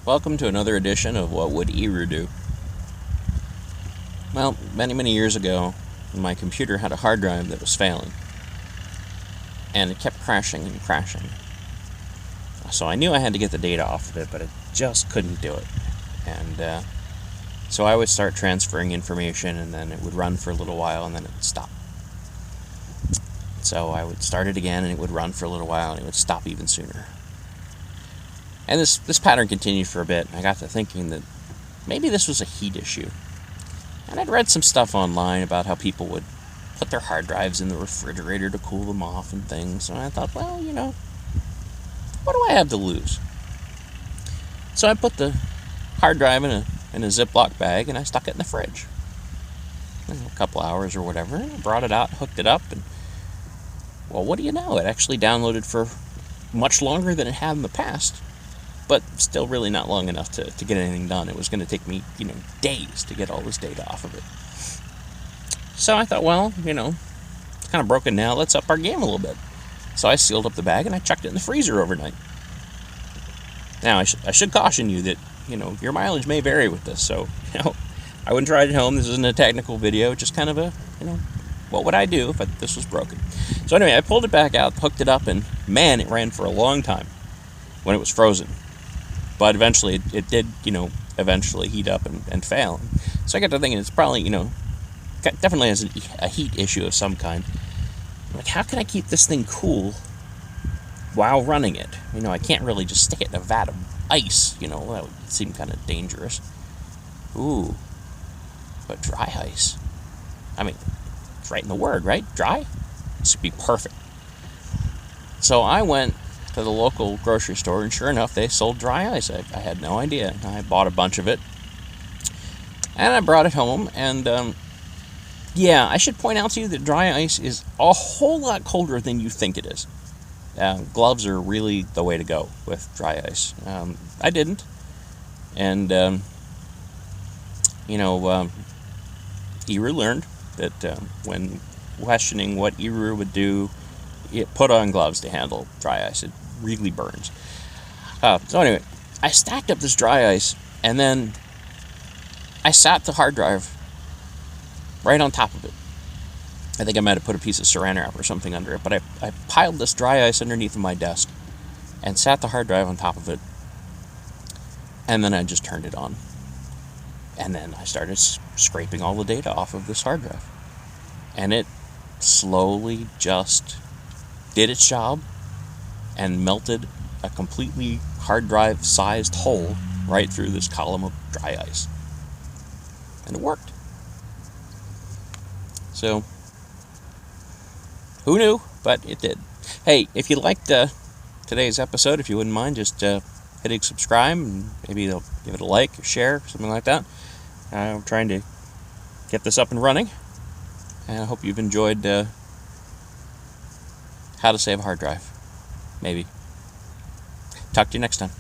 Welcome to another edition of What Would E.R.U Do? Well, many years ago, my computer had a hard drive that was failing. And it kept crashing and crashing. So I knew I had to get the data off of it, but I just couldn't do it. And so I would start transferring information, and then it would run for a little while, and then it would stop. So I would start it again, and it would run for a little while, and it would stop even sooner. And this pattern continued for a bit, and I got to thinking that maybe this was a heat issue. And I'd read some stuff online about how people would put their hard drives in the refrigerator to cool them off and things. And I thought, well, what do I have to lose? So I put the hard drive in a Ziploc bag, and I stuck it in the fridge. A couple hours or whatever, and I brought it out, hooked it up, and well, what do you know? It actually downloaded for much longer than it had in the past, but still really not long enough to get anything done. It was going to take me, days to get all this data off of it. So I thought, well, it's kind of broken now. Let's up our game a little bit. So I sealed up the bag and I chucked it in the freezer overnight. Now, I should caution you that, your mileage may vary with this. So, I wouldn't try it at home. This isn't a technical video. Just kind of a, what would I do if this was broken? So anyway, I pulled it back out, hooked it up, and man, it ran for a long time when it was frozen. But eventually, it did, eventually heat up and fail. So I got to thinking, it's probably, definitely has a heat issue of some kind. Like, how can I keep this thing cool while running it? I can't really just stick it in a vat of ice, that would seem kind of dangerous. Ooh, but dry ice. I mean, it's right in the word, right? Dry? This would be perfect. So I went to the local grocery store, and sure enough, they sold dry ice. I had no idea. I bought a bunch of it, and I brought it home, and I should point out to you that dry ice is a whole lot colder than you think it is. Gloves are really the way to go with dry ice. I didn't, and E.R.U learned that when questioning what E.R.U would do, it put on gloves to handle dry ice. It really burns. So anyway, I stacked up this dry ice, and then I sat the hard drive right on top of it. I think I might have put a piece of saran wrap or something under it, but I piled this dry ice underneath of my desk and sat the hard drive on top of it, and then I just turned it on. And then I started scraping all the data off of this hard drive. And it slowly just did its job and melted a completely hard drive sized hole right through this column of dry ice. And it worked. So, who knew? But it did. Hey, if you liked today's episode, if you wouldn't mind just hitting subscribe, and maybe they'll give it a like or share, something like that. I'm trying to get this up and running, and I hope you've enjoyed how to save a hard drive. Maybe. Talk to you next time.